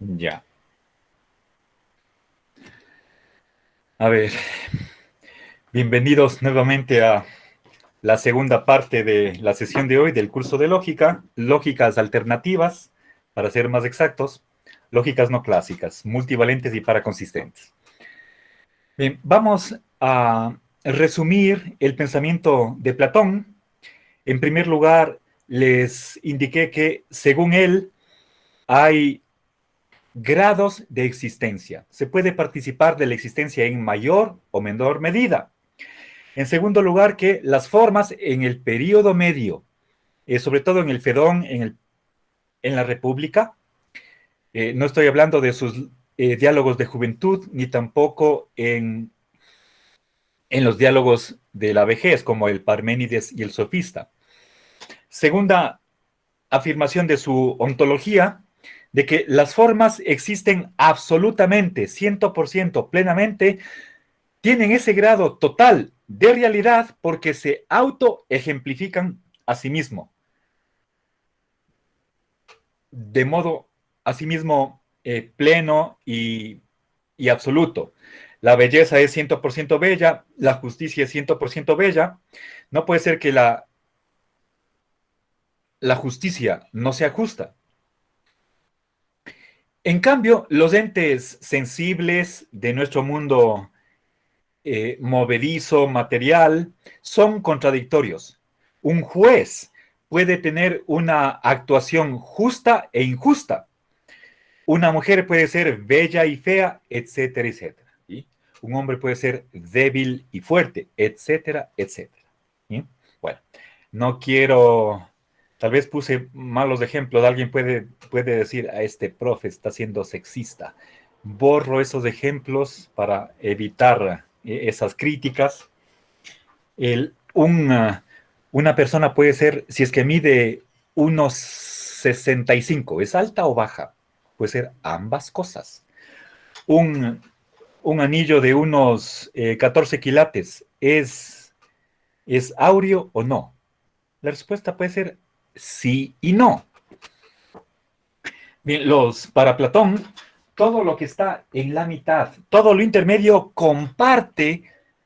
Ya. A ver, bienvenidos nuevamente a la segunda parte de la sesión de hoy del curso de lógica, lógicas alternativas, para ser más exactos, lógicas no clásicas, multivalentes y paraconsistentes. Bien, vamos a resumir el pensamiento de Platón. En primer lugar, les indiqué que según él hay grados de existencia. Se puede participar de la existencia en mayor o menor medida. En segundo lugar, que las formas en el periodo medio, sobre todo en el Fedón, en la República, no estoy hablando de sus diálogos de juventud, ni tampoco en los diálogos de la vejez, como el Parménides y el Sofista. Segunda afirmación de su ontología, de que las formas existen absolutamente, 100%, plenamente, tienen ese grado total de realidad porque se autoejemplifican a sí mismo, de modo asimismo pleno y absoluto. La belleza es 100% bella, la justicia es 100% bella. No puede ser que la justicia no sea justa. En cambio, los entes sensibles de nuestro mundo movedizo, material, son contradictorios. Un juez puede tener una actuación justa e injusta. Una mujer puede ser bella y fea, etcétera, etcétera. ¿Sí? Un hombre puede ser débil y fuerte, etcétera, etcétera. ¿Sí? Bueno, no quiero, tal vez puse malos ejemplos. Alguien puede decir, a este profe está siendo sexista. Borro esos ejemplos para evitar esas críticas. Una persona puede ser, si es que mide unos 65, ¿es alta o baja? Puede ser ambas cosas. Un, un anillo de unos 14 quilates, ¿es áureo o no? La respuesta puede ser sí y no. Bien, para Platón, todo lo que está en la mitad, todo lo intermedio comparte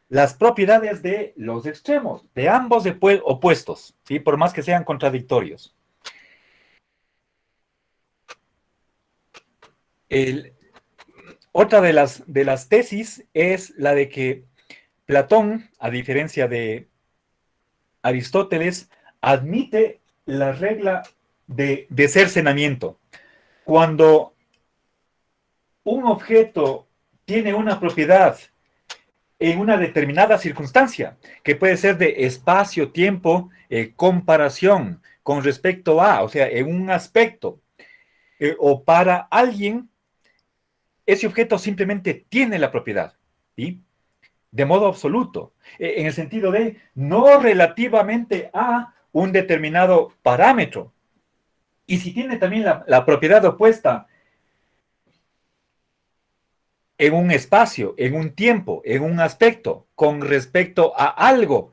las propiedades de los extremos, de ambos opuestos, ¿sí? Por más que sean contradictorios. El, Otra de las tesis es la de que Platón, a diferencia de Aristóteles, admite la regla de cercenamiento. Cuando un objeto tiene una propiedad en una determinada circunstancia, que puede ser de espacio, tiempo, comparación con respecto a, o sea, en un aspecto, o para alguien, ese objeto simplemente tiene la propiedad, ¿sí? De modo absoluto, en el sentido de no relativamente a un determinado parámetro. Y si tiene también la propiedad opuesta en un espacio, en un tiempo, en un aspecto, con respecto a algo,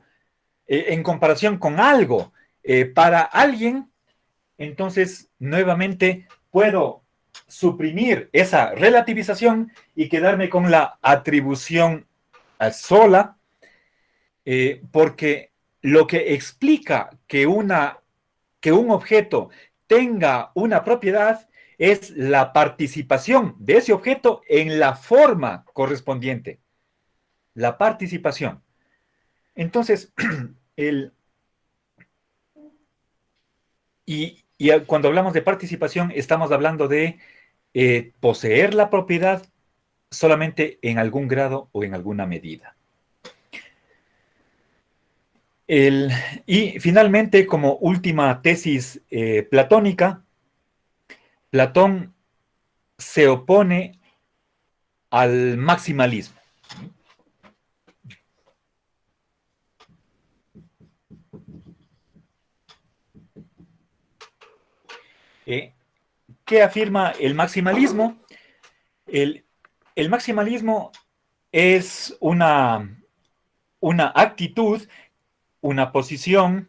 en comparación con algo, para alguien, entonces nuevamente puedo suprimir esa relativización y quedarme con la atribución sola, porque lo que explica que un objeto tenga una propiedad es la participación de ese objeto en la forma correspondiente, la participación. Entonces, el, y cuando hablamos de participación, estamos hablando de poseer la propiedad solamente en algún grado o en alguna medida. El, y finalmente, como última tesis platónica, Platón se opone al maximalismo. Eh, ¿Qué afirma el maximalismo? El, el maximalismo es una actitud, una posición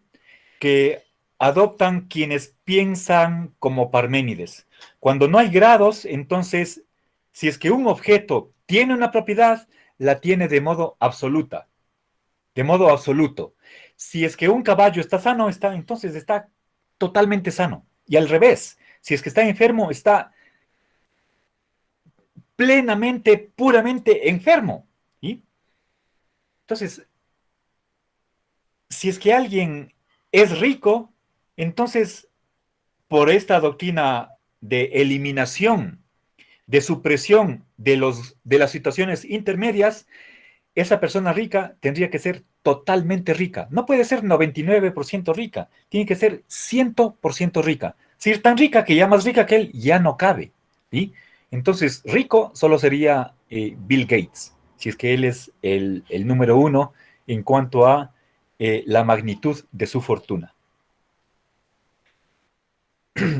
que adoptan quienes piensan como Parménides. Cuando no hay grados, entonces, si es que un objeto tiene una propiedad, la tiene de modo absoluta, de modo absoluto. Si es que un caballo está sano, entonces está totalmente sano. Y al revés, si es que está enfermo, está plenamente, puramente enfermo. ¿Sí? Entonces, si es que alguien es rico, entonces, por esta doctrina de eliminación, de supresión de las situaciones intermedias, esa persona rica tendría que ser totalmente rica. No puede ser 99% rica, tiene que ser 100% rica. Si es tan rica que ya más rica que él, ya no cabe. ¿Sí? Entonces, rico solo sería Bill Gates, si es que él es el número uno en cuanto a la magnitud de su fortuna.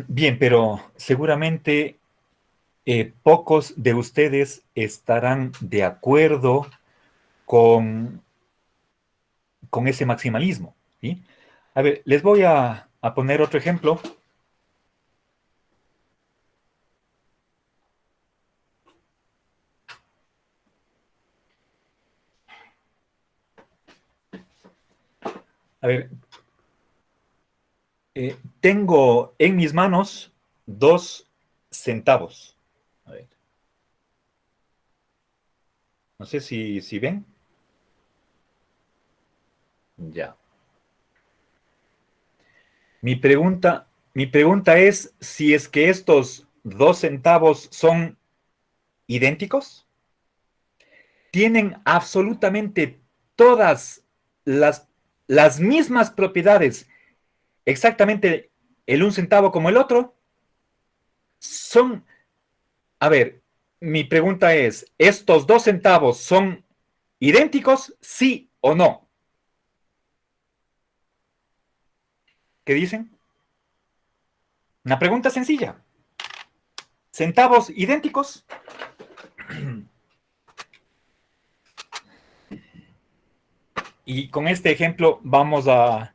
Bien, pero seguramente pocos de ustedes estarán de acuerdo con, con ese maximalismo. ¿Sí? A ver, les voy a poner otro ejemplo. A ver, tengo en mis manos 2 centavos. A ver, no sé si ven. Ya. Mi pregunta es si es que estos 2 centavos son idénticos, tienen absolutamente todas las, las mismas propiedades, exactamente el 1 centavo como el otro, son, a ver, mi pregunta es, ¿estos 2 centavos son idénticos, sí o no? ¿Qué dicen? Una pregunta sencilla. ¿Centavos idénticos? Y con este ejemplo vamos a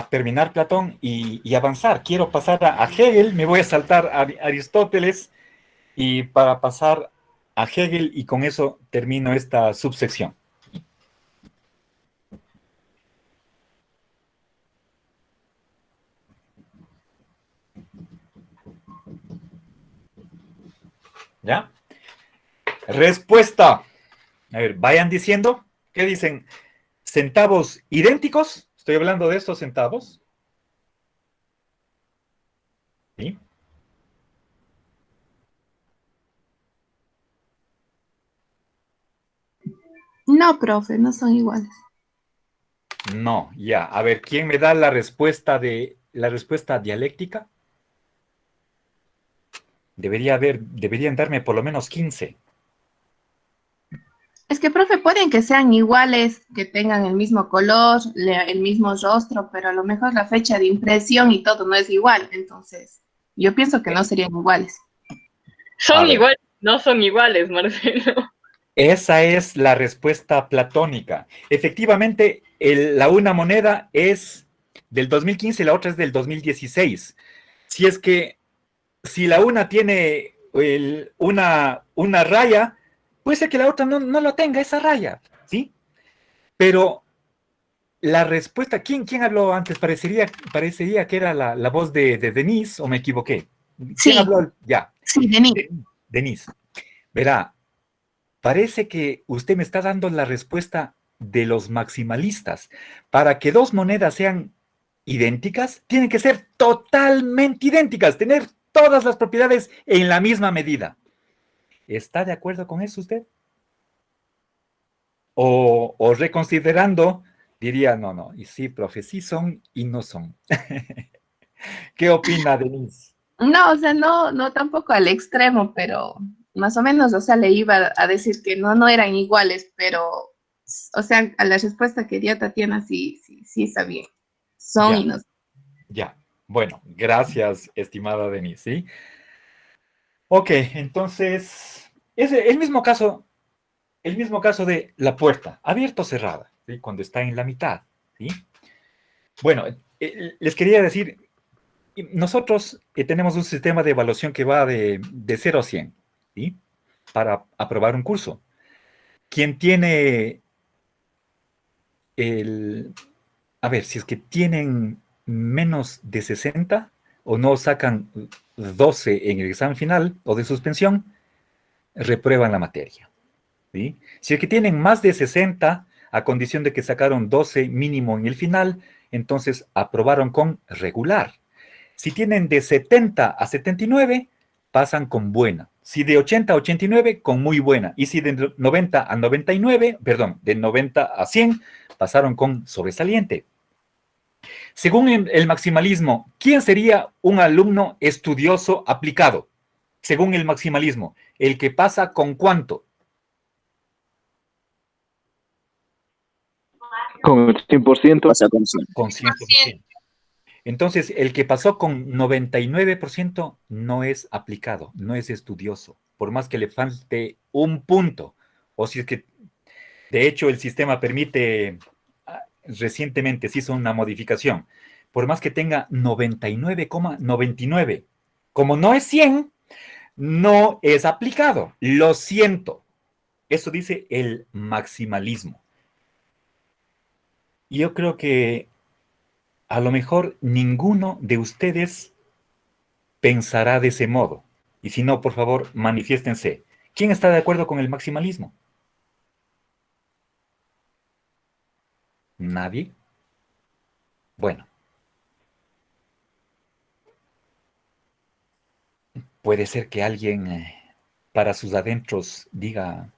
terminar Platón y avanzar. Quiero pasar a Hegel, me voy a saltar a Aristóteles y para pasar a Hegel y con eso termino esta subsección. ¿Ya? Respuesta. A ver, vayan diciendo. ¿Qué dicen? ¿Centavos idénticos? Estoy hablando de estos centavos. ¿Sí? No, profe, no son iguales. No, ya. A ver, ¿quién me da la respuesta dialéctica? Deberían darme por lo menos 15. Es que, profe, pueden que sean iguales, que tengan el mismo color, el mismo rostro, pero a lo mejor la fecha de impresión y todo no es igual. Entonces, yo pienso que no serían iguales. A Son ver, iguales, no son iguales, Marcelo. esa es la respuesta platónica. Efectivamente, la una moneda es del 2015 y la otra es del 2016. Si es que, si la una tiene una raya, puede ser que la otra no lo tenga, esa raya, ¿sí? Pero la respuesta, ¿quién habló antes? Parecería que era la voz de Denise, ¿o me equivoqué? ¿Quién Sí, habló? Ya, sí, Denis. Denise. Verá, parece que usted me está dando la respuesta de los maximalistas. Para que 2 monedas sean idénticas, tienen que ser totalmente idénticas, tener todas las propiedades en la misma medida. ¿Está de acuerdo con eso usted? O reconsiderando, diría, no, no, y sí, profe, sí son y no son. ¿Qué opina, Denise? No, o sea, no, no tampoco al extremo, pero más o menos, o sea, le iba a decir que no, no eran iguales, pero, o sea, a la respuesta que dio Tatiana sí, sí, sí está bien. Son y Ya, no. ya. Bueno, gracias, estimada Denise, ¿sí? Ok, entonces, es el mismo caso de la puerta, abierta o cerrada, ¿sí? Cuando está en la mitad, ¿sí? Bueno, les quería decir, nosotros tenemos un sistema de evaluación que va de 0 a 100, ¿sí? Para aprobar un curso. Quien tiene el... A ver, si es que tienen menos de 60 o no sacan 12 en el examen final o de suspensión, reprueban la materia, ¿sí? Si es que tienen más de 60, a condición de que sacaron 12 mínimo en el final, entonces aprobaron con regular. Si tienen de 70 a 79, pasan con buena. Si de 80 a 89, con muy buena. Y si de 90 a 99, perdón, de 90 a 100, pasaron con sobresaliente. Según el maximalismo, ¿quién sería un alumno estudioso aplicado? Según el maximalismo, el que pasa con ¿cuánto? Con el 100%. Pasa con 100. Con 100%. Entonces, el que pasó con 99% no es aplicado, no es estudioso, por más que le falte un punto. O si es que, de hecho, el sistema permite, recientemente se hizo una modificación, por más que tenga 99,99, como no es 100, no es aplicado. Lo siento. Eso dice el maximalismo. Yo creo que a lo mejor ninguno de ustedes pensará de ese modo. Y si no, por favor, manifiéstense. ¿Quién está de acuerdo con el maximalismo? ¿Nadie? Bueno, puede ser que alguien para sus adentros diga,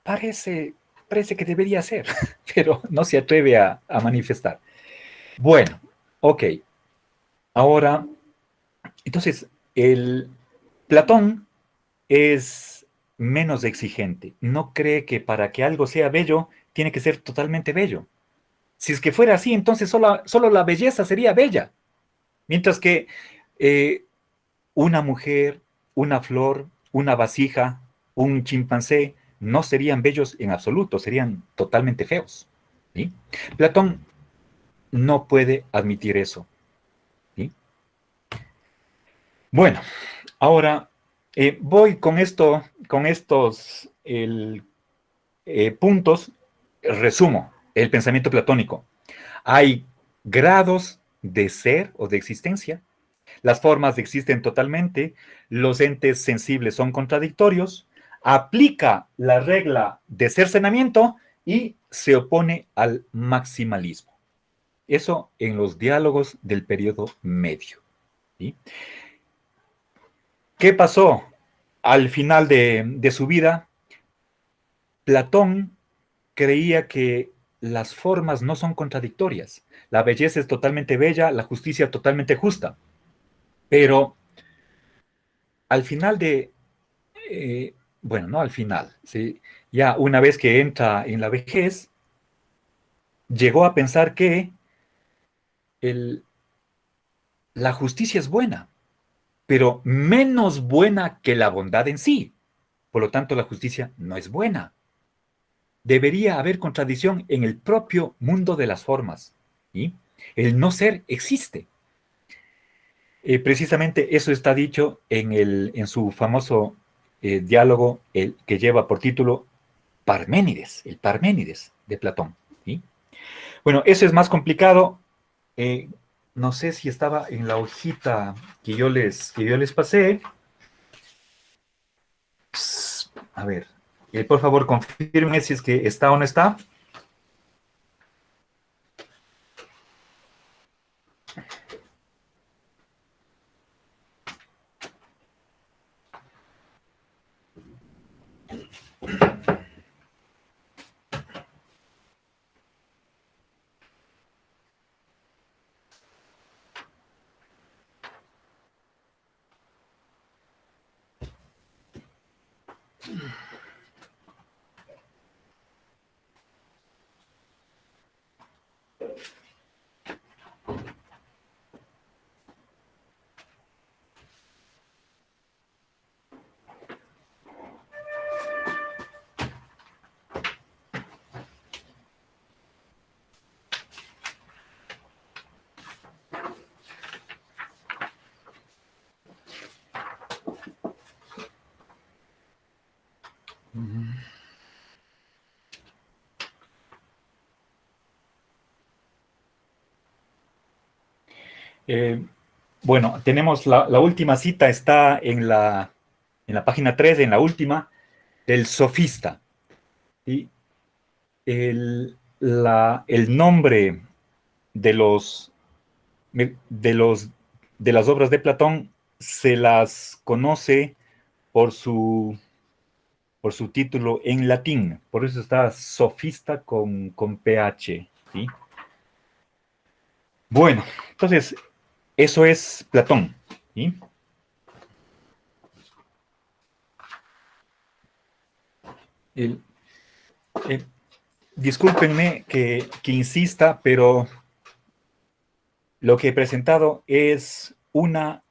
parece que debería ser, pero no se atreve a manifestar. Bueno, ok. Ahora, entonces, el Platón es menos exigente. No cree que para que algo sea bello, tiene que ser totalmente bello. Si es que fuera así, entonces solo la belleza sería bella. Mientras que eh, una mujer, una flor, una vasija, un chimpancé, no serían bellos en absoluto, serían totalmente feos. ¿Sí? Platón no puede admitir eso. ¿Sí? Bueno, ahora voy con estos puntos, resumo el pensamiento platónico. Hay grados de ser o de existencia. Las formas existen totalmente. Los entes sensibles son contradictorios. Aplica la regla de cercenamiento y se opone al maximalismo. Eso en los diálogos del periodo medio. ¿Sí? ¿Qué pasó al final de su vida? Platón creía que las formas no son contradictorias. La belleza es totalmente bella, la justicia totalmente justa. Pero al final bueno, no al final, ¿sí? Ya una vez que entra en la vejez, llegó a pensar que el, la justicia es buena, pero menos buena que la bondad en sí. Por lo tanto, la justicia no es buena. Debería haber contradicción en el propio mundo de las formas. ¿Sí? El no ser existe. Precisamente eso está dicho en su famoso diálogo que lleva por título Parménides, el Parménides de Platón. ¿Sí? Bueno, eso es más complicado. Eh, no sé si estaba en la hojita que yo les pasé. A ver, por favor, confirme si es que está o no está. Eh, bueno, tenemos la última cita, está en la página 3, en la última, del sofista. ¿Sí? El nombre de de los, de las obras de Platón se las conoce por por su título en latín, por eso está sofista con PH. ¿Sí? Bueno, entonces, eso es Platón. ¿Sí? El- el- discúlpenme que insista, pero lo que he presentado es una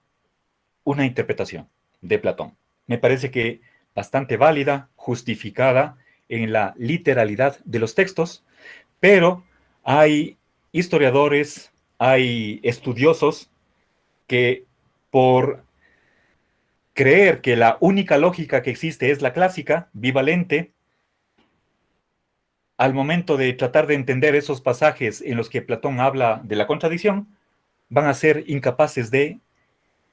interpretación de Platón. Me parece que bastante válida, justificada en la literalidad de los textos, pero hay historiadores, hay estudiosos que por creer que la única lógica que existe es la clásica, bivalente, al momento de tratar de entender esos pasajes en los que Platón habla de la contradicción, van a ser incapaces de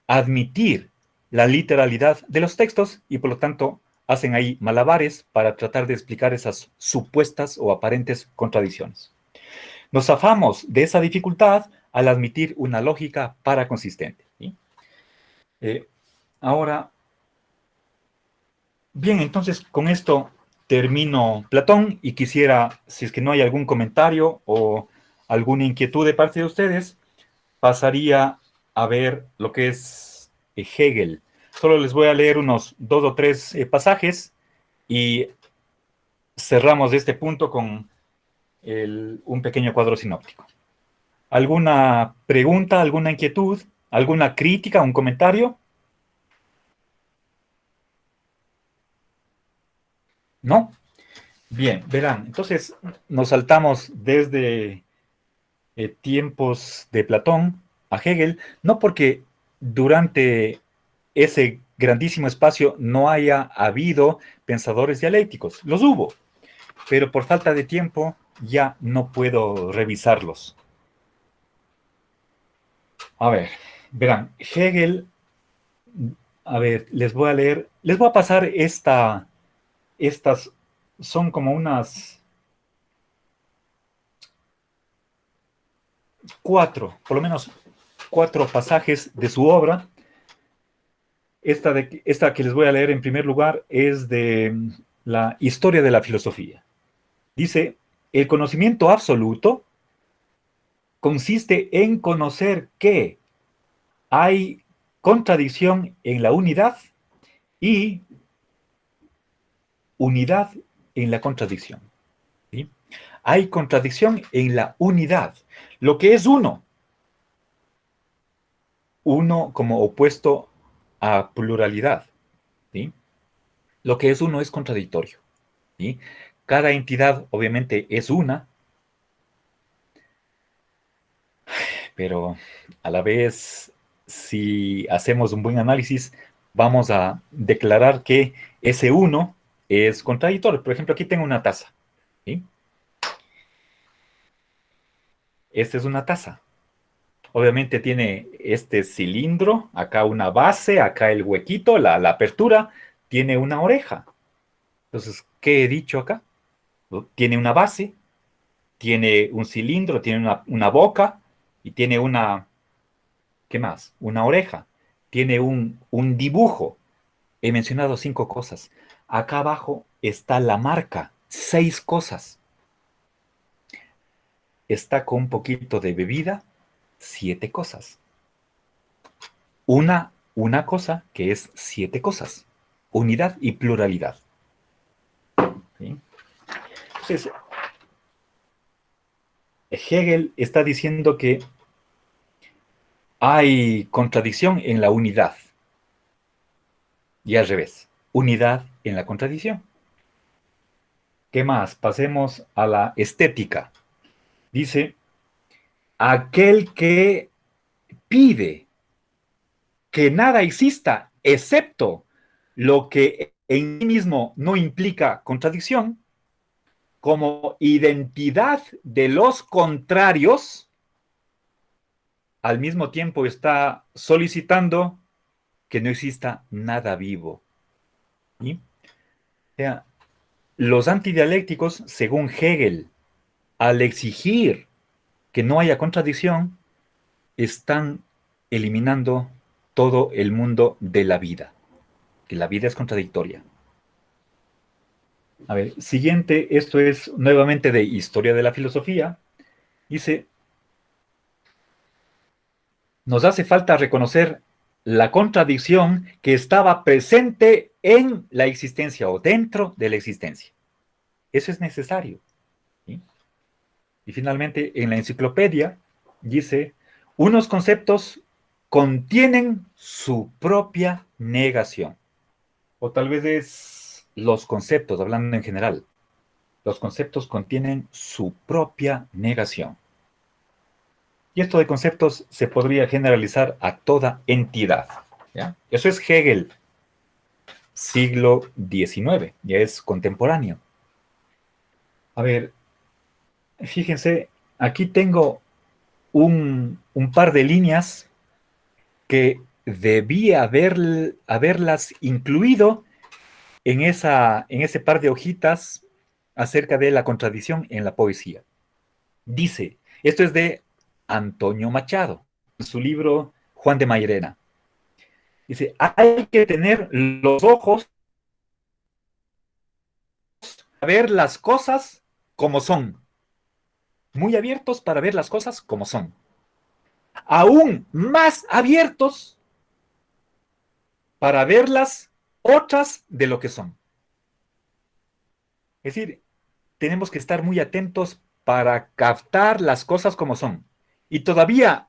admitir la literalidad de los textos y por lo tanto hacen ahí malabares para tratar de explicar esas supuestas o aparentes contradicciones. Nos zafamos de esa dificultad al admitir una lógica paraconsistente. ¿Sí? Eh, ahora, bien, entonces con esto termino Platón y quisiera, si es que no hay algún comentario o alguna inquietud de parte de ustedes, pasaría a ver lo que es Hegel. Solo les voy a leer unos 2 o 3 pasajes y cerramos este punto con un pequeño cuadro sinóptico. ¿Alguna pregunta, alguna inquietud, alguna crítica, un comentario? ¿No? Bien, verán, entonces nos saltamos desde tiempos de Platón a Hegel, no porque durante ese grandísimo espacio no haya habido pensadores dialécticos, los hubo, pero por falta de tiempo ya no puedo revisarlos. A ver, verán, Hegel, a ver, les voy a leer, les voy a pasar estas, son como unas por lo menos 4 pasajes de su obra. Esta que les voy a leer en primer lugar es de la historia de la filosofía. Dice, el conocimiento absoluto consiste en conocer que hay contradicción en la unidad y unidad en la contradicción. ¿Sí? Hay contradicción en la unidad. Lo que es uno como opuesto a pluralidad. ¿Sí? Lo que es uno es contradictorio. ¿Sí? Cada entidad obviamente es una, pero a la vez, si hacemos un buen análisis, vamos a declarar que ese uno es contradictorio. Por ejemplo, aquí tengo una taza. ¿Sí? Esta es una taza. Obviamente tiene este cilindro, acá una base, acá el huequito, la apertura, tiene una oreja. Entonces, ¿qué he dicho acá? Tiene una base, tiene un cilindro, tiene una boca y tiene ¿qué más? Una oreja. Tiene un dibujo. He mencionado 5 cosas. Acá abajo está la marca. 6 cosas. Está con un poquito de bebida. 7 cosas. Una cosa que es 7 cosas. Unidad y pluralidad. ¿Sí? Entonces, Hegel está diciendo que hay contradicción en la unidad. Y al revés. Unidad en la contradicción. ¿Qué más? Pasemos a la estética. Dice, aquel que pide que nada exista excepto lo que en sí mismo no implica contradicción, como identidad de los contrarios, al mismo tiempo está solicitando que no exista nada vivo. ¿Sí? O sea, los antidialécticos, según Hegel, al exigir que no haya contradicción, están eliminando todo el mundo de la vida, que la vida es contradictoria. A ver, siguiente, esto es nuevamente de Historia de la Filosofía. Dice, nos hace falta reconocer la contradicción que estaba presente en la existencia o dentro de la existencia. Eso es necesario. ¿Sí? Y finalmente, en la enciclopedia dice, unos conceptos contienen su propia negación. O tal vez es los conceptos, hablando en general. Los conceptos contienen su propia negación. Y esto de conceptos se podría generalizar a toda entidad. ¿Ya? Eso es Hegel, siglo XIX, ya es contemporáneo. A ver, fíjense, aquí tengo un par de líneas que debía haberlas incluido en ese par de hojitas acerca de la contradicción en la poesía. Dice, esto es de Antonio Machado, en su libro Juan de Mairena. Dice, hay que tener los ojos para ver las cosas como son, muy abiertos para ver las cosas como son, aún más abiertos para verlas otras de lo que son. Es decir, tenemos que estar muy atentos para captar las cosas como son y todavía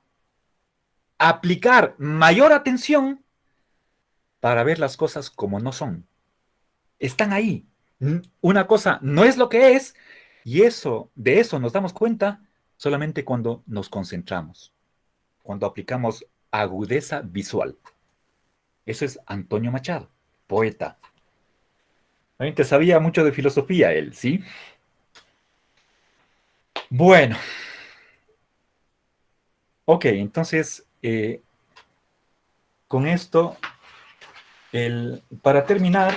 aplicar mayor atención para ver las cosas como no son. Están ahí. Una cosa no es lo que es y de eso nos damos cuenta solamente cuando nos concentramos, cuando aplicamos agudeza visual. Eso es Antonio Machado, poeta. Realmente sabía mucho de filosofía él, ¿sí? Bueno, ok, entonces, con esto, para terminar,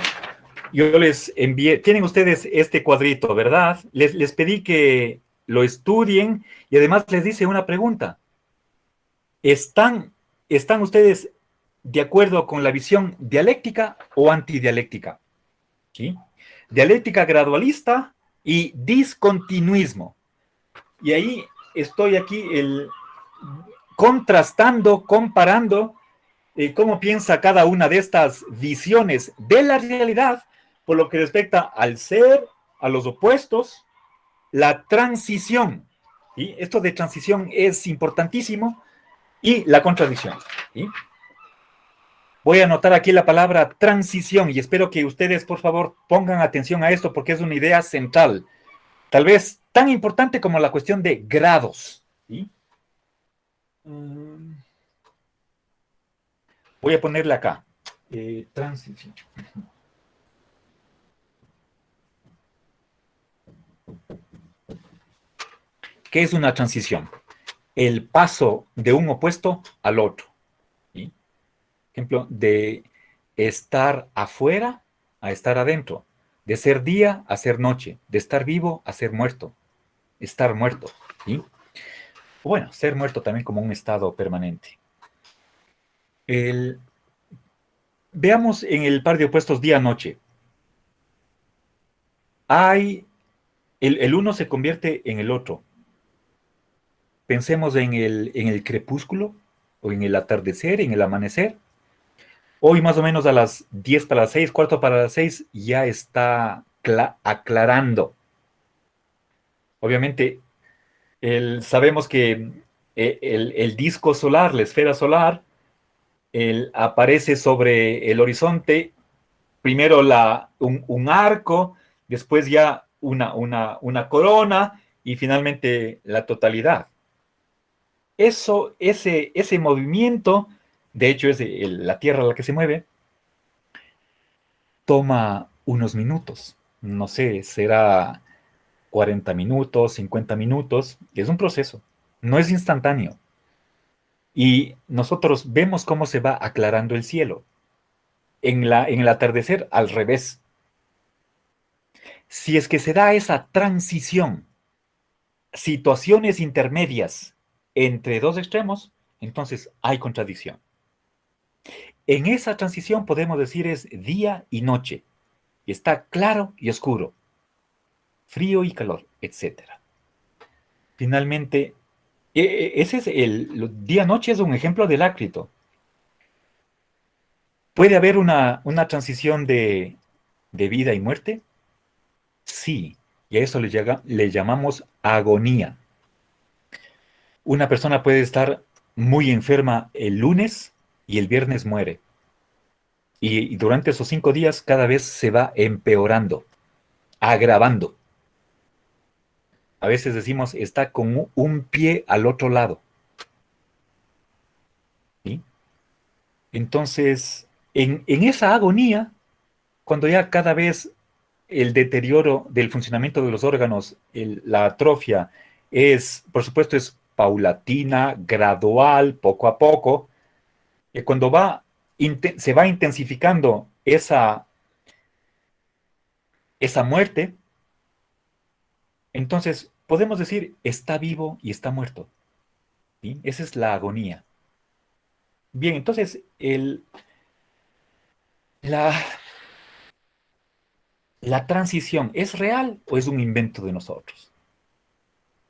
yo les envié, tienen ustedes este cuadrito, ¿verdad? Les pedí que lo estudien y además les hice una pregunta. ¿Están ustedes de acuerdo con la visión dialéctica o antidialéctica? ¿Sí? Dialéctica gradualista y discontinuismo. Y ahí estoy aquí contrastando, comparando cómo piensa cada una de estas visiones de la realidad por lo que respecta al ser, a los opuestos, la transición. ¿Sí? Esto de transición es importantísimo y la contradicción. ¿Sí? Voy a anotar aquí la palabra transición y espero que ustedes, por favor, pongan atención a esto porque es una idea central, tal vez tan importante como la cuestión de grados. ¿Sí? Voy a ponerle acá. Transición. ¿Qué es una transición? El paso de un opuesto al otro. ¿Sí? Ejemplo, de estar afuera a estar adentro, de ser día a ser noche, de estar vivo a ser muerto, estar muerto. ¿Sí? Bueno, ser muerto también como un estado permanente. Veamos en el par de opuestos día-noche. El uno se convierte en el otro. Pensemos en el crepúsculo, o en el atardecer, en el amanecer. Hoy más o menos a las 10 para las 6, cuarto para las 6, ya está aclarando. Obviamente, sabemos que el disco solar, la esfera solar, aparece sobre el horizonte, primero un arco, después ya una corona y finalmente la totalidad. Ese movimiento, de hecho es la Tierra la que se mueve, toma unos minutos. No sé, será 40 minutos, 50 minutos. Es un proceso, no es instantáneo. Y nosotros vemos cómo se va aclarando el cielo. En el atardecer, al revés. Si es que se da esa transición, situaciones intermedias entre dos extremos, entonces hay contradicción. En esa transición podemos decir es día y noche. Y está claro y oscuro, frío y calor, etc. Finalmente, ese es el día-noche es un ejemplo del ácrito. ¿Puede haber una transición de vida y muerte? Sí, y a eso le llamamos agonía. Una persona puede estar muy enferma el lunes y el viernes muere. Y durante esos 5 días cada vez se va empeorando, agravando. A veces decimos, está con un pie al otro lado. ¿Sí? Entonces, en esa agonía, cuando ya cada vez el deterioro del funcionamiento de los órganos, la atrofia, por supuesto, es paulatina, gradual, poco a poco, cuando se va intensificando esa muerte, entonces podemos decir, está vivo y está muerto. ¿Sí? Esa es la agonía. Bien, entonces, la, ¿la transición es real o es un invento de nosotros?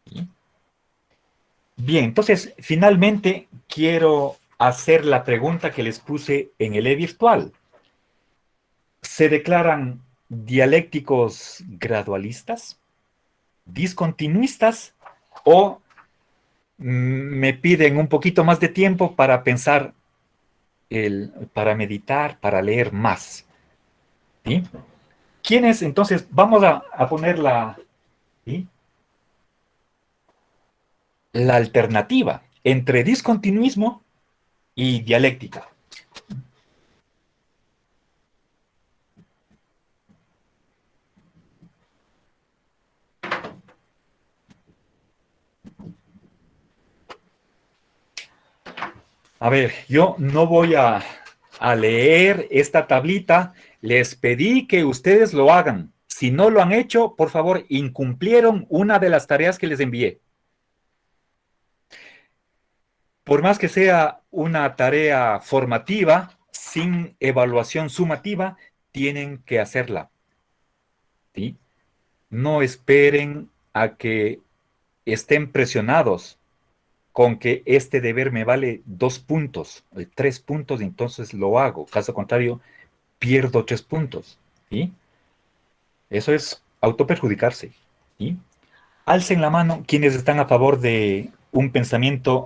¿Sí? Bien, entonces, finalmente quiero hacer la pregunta que les puse en el e-virtual. ¿Se declaran dialécticos gradualistas, discontinuistas o me piden un poquito más de tiempo para pensar, para meditar, para leer más? ¿Sí? ¿Quiénes? Entonces, vamos a poner ¿sí? La alternativa entre discontinuismo y dialéctica. A ver, yo no voy a leer esta tablita. Les pedí que ustedes lo hagan. Si no lo han hecho, por favor, incumplieron una de las tareas que les envié. Por más que sea una tarea formativa, sin evaluación sumativa, tienen que hacerla. ¿Sí? No esperen a que estén presionados con que este deber me vale 2 puntos, 3 puntos, y entonces lo hago. Caso contrario, pierdo 3 puntos. ¿Sí? Eso es autoperjudicarse. ¿Sí? Alcen la mano quienes están a favor de un pensamiento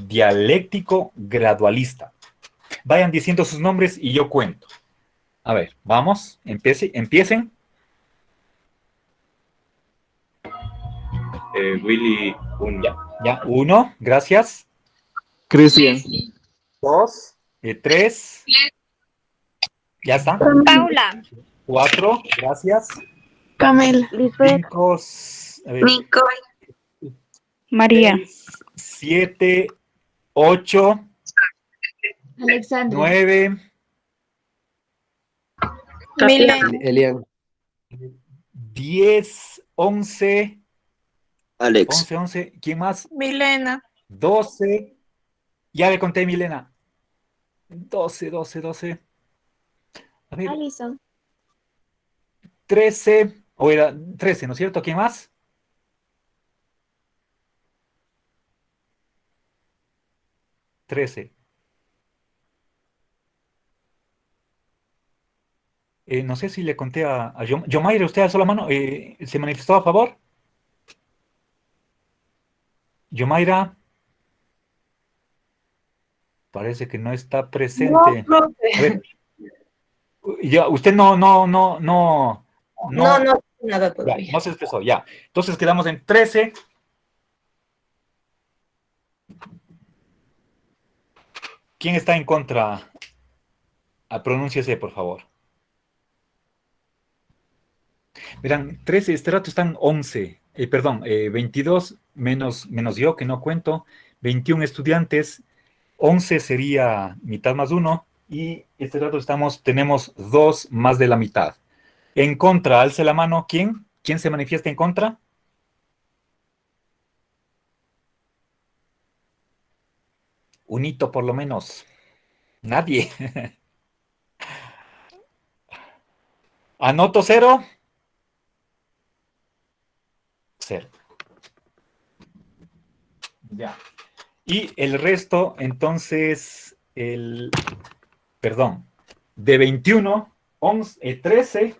dialéctico gradualista. Vayan diciendo sus nombres y yo cuento. A ver, vamos, empiecen. Willy, uno. Ya, 1, gracias. Cristian. 2, 3, ya está. Paula. 4, gracias. Pamela. 5, Nicole. María. 7, 8, Alexandra. 9, Tatiana. Elian. 10, 11, Alex. 11. ¿Quién más? Milena. 12. Ya le conté, Milena. 12. A ver, Alison. 13. O era 13, ¿no es cierto? ¿Quién más? 13. No sé si le conté a Yomaira, ¿usted alzó la mano? ¿Se manifestó a favor? Yomaira, parece que no está presente. No, A ver, ya, usted no, no, nada ya, todavía. no se expresó, ya. Entonces quedamos en 13. ¿Quién está en contra? Pronúnciese, por favor. Verán, 13, este rato están 11. Perdón, 22 menos yo, que no cuento. 21 estudiantes, 11 sería mitad más uno, y este rato tenemos 2 más de la mitad. En contra, alce la mano. ¿Quién? ¿Quién se manifiesta en contra? Un hito por lo menos. Nadie. Anoto 0. 0. Ya. Y el resto, entonces, perdón, de 21, 11, 13,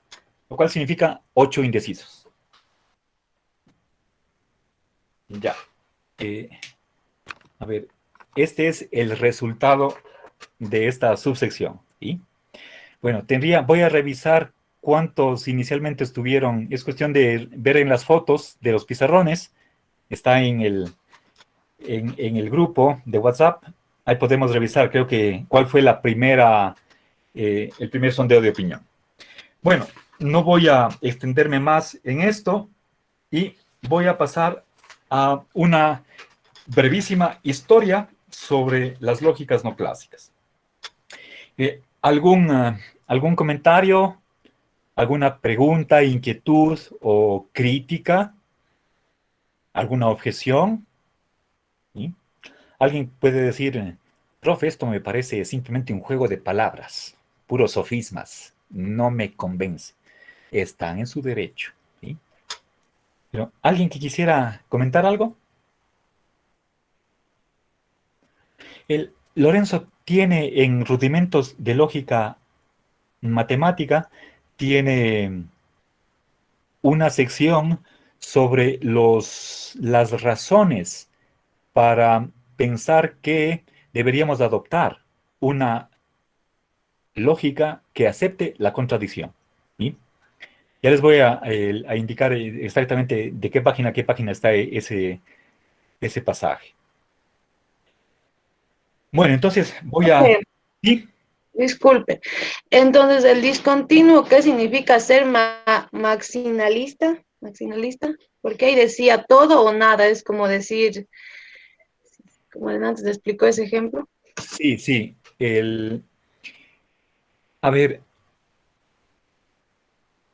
lo cual significa 8 indecisos. Ya. A ver, este es el resultado de esta subsección. ¿Sí? Bueno, voy a revisar cuántos inicialmente estuvieron. Es cuestión de ver en las fotos de los pizarrones. Está en el grupo de WhatsApp. Ahí podemos revisar, creo que, cuál fue el primer sondeo de opinión. Bueno, no voy a extenderme más en esto y voy a pasar a una brevísima historia sobre las lógicas no clásicas. ¿Algún comentario, alguna pregunta, inquietud o crítica? ¿Alguna objeción? ¿Sí? Alguien puede decir, profe, esto me parece simplemente un juego de palabras, puros sofismas, no me convence. Están en su derecho. ¿Sí? Pero, ¿alguien que quisiera comentar algo? Lorenzo tiene en rudimentos de lógica matemática, tiene una sección sobre las razones para pensar que deberíamos adoptar una lógica que acepte la contradicción. ¿Sí? Ya les voy a indicar exactamente de qué página a qué página está ese pasaje. Bueno, entonces voy a... Profe, ¿Sí? disculpe. Entonces, el discontinuo, ¿qué significa ser maximalista? Maximalista. Porque ahí decía todo o nada, es como decir, como antes le explicó ese ejemplo. Sí, sí. A ver,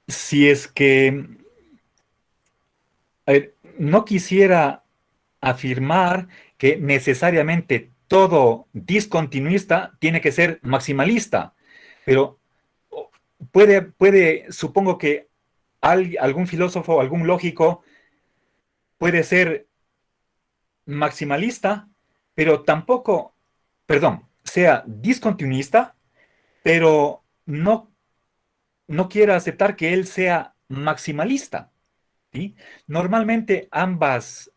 si es que... A ver, no quisiera afirmar que necesariamente todo discontinuista tiene que ser maximalista, pero supongo que algún filósofo, algún lógico puede ser maximalista, pero tampoco, perdón, sea discontinuista, pero no quiera aceptar que él sea maximalista. ¿Sí? Normalmente ambas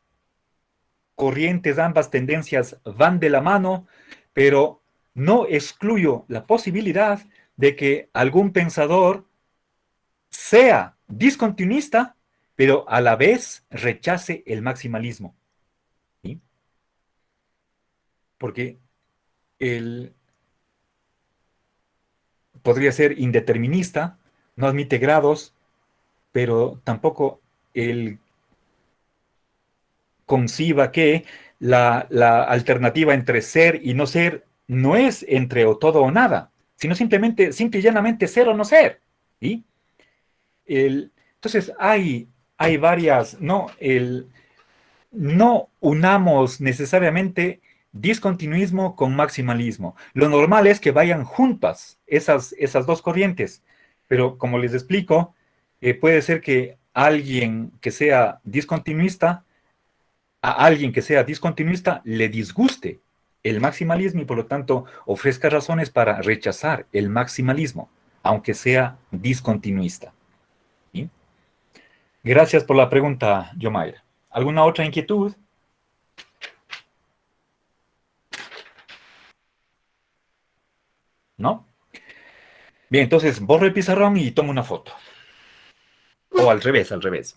corrientes, ambas tendencias van de la mano, pero no excluyo la posibilidad de que algún pensador sea discontinuista, pero a la vez rechace el maximalismo. ¿Sí? Porque él podría ser indeterminista, no admite grados, pero tampoco él conciba que la alternativa entre ser y no ser no es entre o todo o nada, sino simplemente, simple y llanamente ser o no ser. ¿Sí? Entonces hay varias, no unamos necesariamente discontinuismo con maximalismo. Lo normal es que vayan juntas esas dos corrientes, pero como les explico, puede ser que alguien que sea discontinuista a alguien que sea discontinuista le disguste el maximalismo y por lo tanto ofrezca razones para rechazar el maximalismo, aunque sea discontinuista. ¿Sí? Gracias por la pregunta, Yomaira. ¿Alguna otra inquietud? ¿No? Bien, entonces borro el pizarrón y tomo una foto. O al revés, al revés.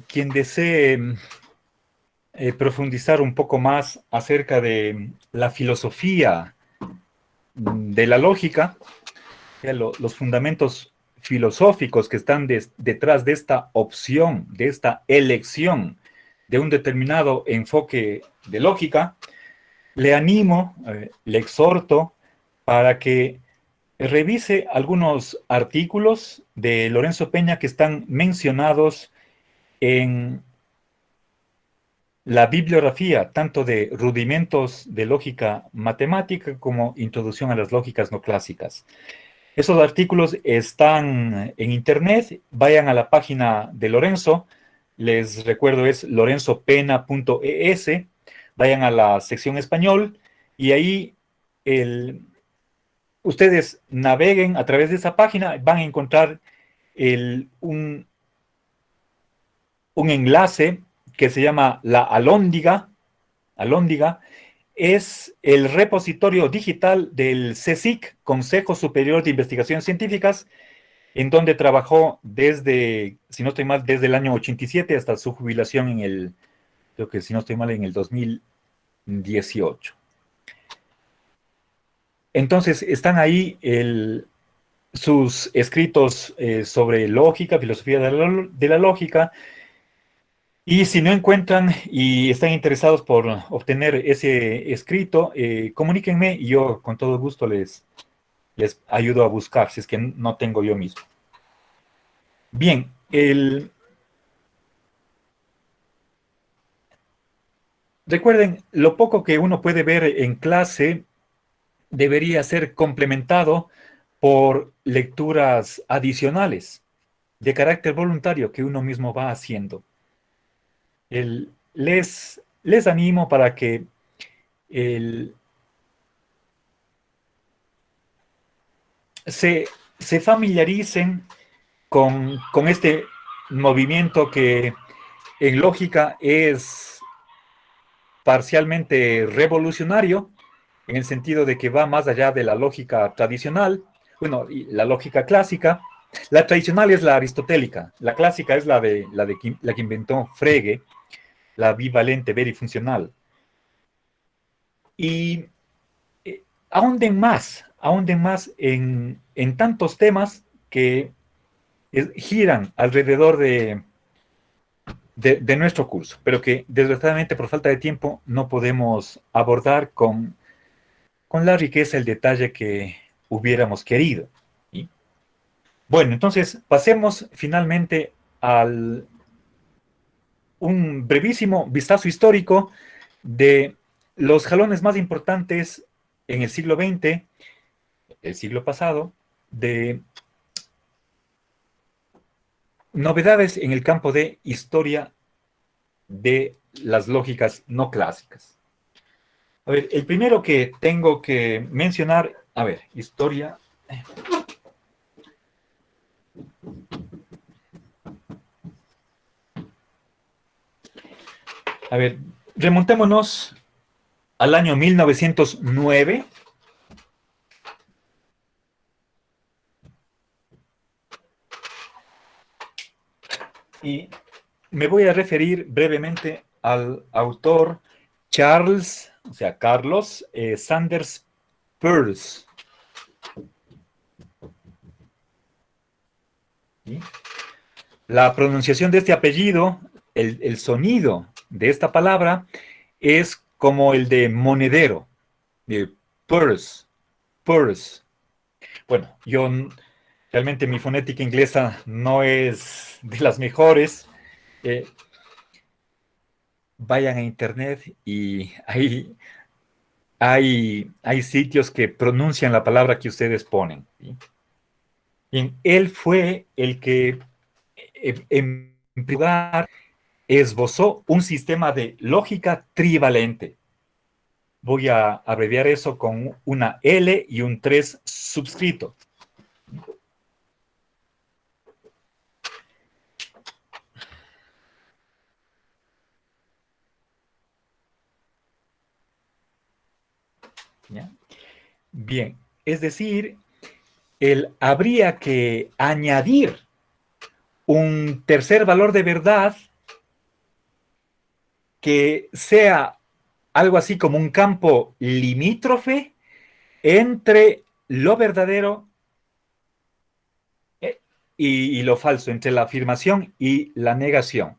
Quien desee profundizar un poco más acerca de la filosofía de la lógica, los fundamentos filosóficos que están detrás de esta opción, de esta elección de un determinado enfoque de lógica, le animo, le exhorto para que revise algunos artículos de Lorenzo Peña que están mencionados en la bibliografía, tanto de rudimentos de lógica matemática como introducción a las lógicas no clásicas. Esos artículos están en internet, vayan a la página de Lorenzo, les recuerdo es lorenzopena.es, vayan a la sección español y ahí ustedes naveguen a través de esa página, van a encontrar un enlace que se llama la Alhóndiga. Alhóndiga es el repositorio digital del CSIC, Consejo Superior de Investigaciones Científicas, en donde trabajó desde, si no estoy mal, desde el año 87 hasta su jubilación creo que si no estoy mal, en el 2018. Entonces, están ahí sus escritos sobre lógica, filosofía de la lógica, y si no encuentran y están interesados por obtener ese escrito, comuníquenme y yo con todo gusto les ayudo a buscar, si es que no tengo yo mismo. Bien, recuerden, lo poco que uno puede ver en clase debería ser complementado por lecturas adicionales de carácter voluntario que uno mismo va haciendo. Les animo para que se familiaricen con este movimiento que en lógica es parcialmente revolucionario, en el sentido de que va más allá de la lógica tradicional, bueno, y la lógica clásica. La tradicional es la aristotélica, la clásica es la que inventó Frege, la bivalente verifuncional. Y ahonden más en tantos temas que giran alrededor de nuestro curso, pero que desgraciadamente por falta de tiempo no podemos abordar con la riqueza, el detalle que hubiéramos querido. ¿Sí? Bueno, entonces pasemos finalmente un brevísimo vistazo histórico de los jalones más importantes en el siglo XX, el siglo pasado, de novedades en el campo de historia de las lógicas no clásicas. A ver, el primero que tengo que mencionar, a ver, historia. A ver, remontémonos al año 1909. Y me voy a referir brevemente al autor Charles, o sea, Carlos Sanders Peirce. ¿Sí? La pronunciación de este apellido, el sonido de esta palabra es como el de monedero, de purse, purse. Bueno, yo realmente mi fonética inglesa no es de las mejores. Vayan a internet y hay sitios que pronuncian la palabra que ustedes ponen. ¿Sí? Bien, él fue el que en primer esbozó un sistema de lógica trivalente. Voy a abreviar eso con una L y un 3 subscrito. ¿Ya? Bien, es decir, él habría que añadir un tercer valor de verdad que sea algo así como un campo limítrofe entre lo verdadero y lo falso, entre la afirmación y la negación,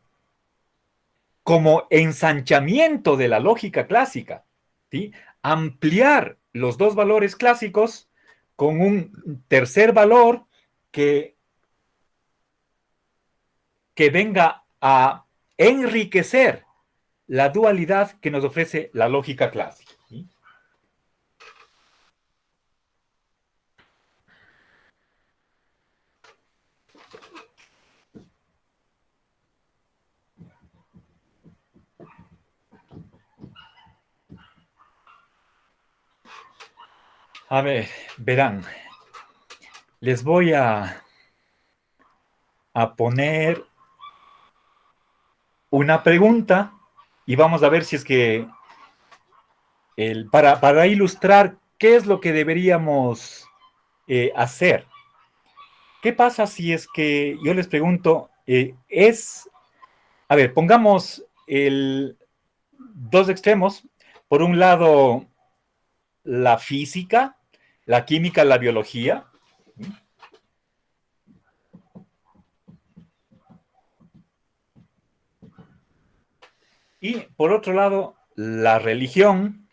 como ensanchamiento de la lógica clásica, ¿sí? Ampliar los dos valores clásicos con un tercer valor que venga a enriquecer la dualidad que nos ofrece la lógica clásica, ¿sí? A ver, verán, les voy a poner una pregunta y vamos a ver si es que para ilustrar qué es lo que deberíamos hacer. ¿Qué pasa si es que yo les pregunto, a ver, pongamos dos extremos, por un lado la física, la química, la biología, y por otro lado la religión,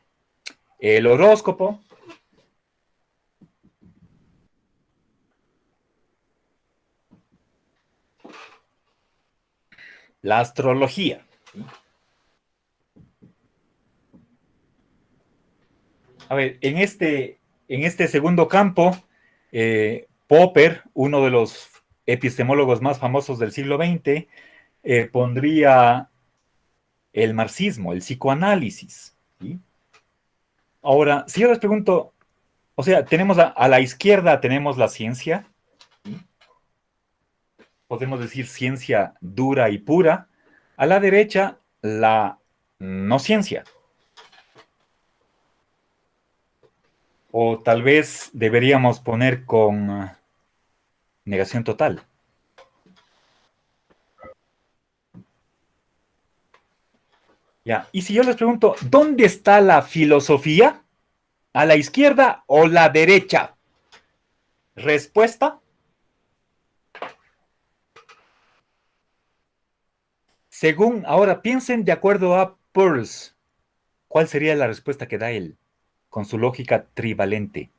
el horóscopo, la astrología. A ver, en este segundo campo, Popper, uno de los epistemólogos más famosos del siglo XX, pondría el marxismo, el psicoanálisis, ¿sí? Ahora, si yo les pregunto, o sea, tenemos a la izquierda tenemos la ciencia, ¿sí? Podemos decir ciencia dura y pura, a la derecha la no ciencia. O tal vez deberíamos poner con negación total. Ya, y si yo les pregunto, ¿dónde está la filosofía? ¿A la izquierda o la derecha? Respuesta. Ahora piensen de acuerdo a Peirce, ¿cuál sería la respuesta que da él con su lógica trivalente?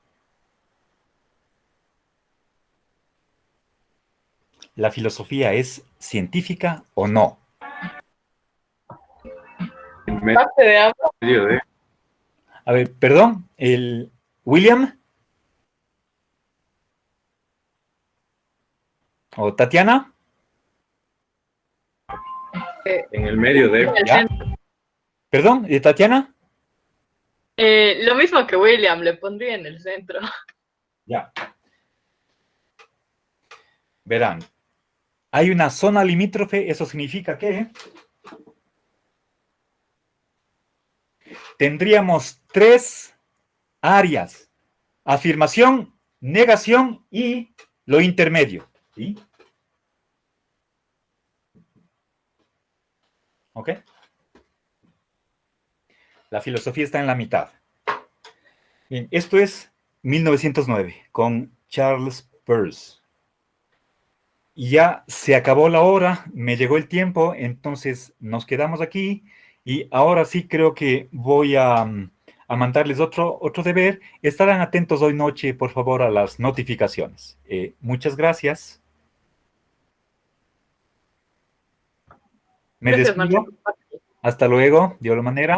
¿La filosofía es científica o no? Parte de ambos. A ver, perdón, William o Tatiana. En el medio de... ¿Ya? Perdón, Tatiana. Lo mismo que William, le pondría en el centro. Ya. Verán, hay una zona limítrofe, eso significa que tendríamos tres áreas: afirmación, negación y lo intermedio, ¿sí? ¿Ok? La filosofía está en la mitad. Bien, esto es 1909 con Charles Peirce. Y ya se acabó la hora, me llegó el tiempo, entonces nos quedamos aquí y ahora sí creo que voy a mandarles otro deber. Estarán atentos hoy noche, por favor, a las notificaciones. Muchas gracias. Me Gracias, despido. Marcelo. Hasta luego, de otra manera.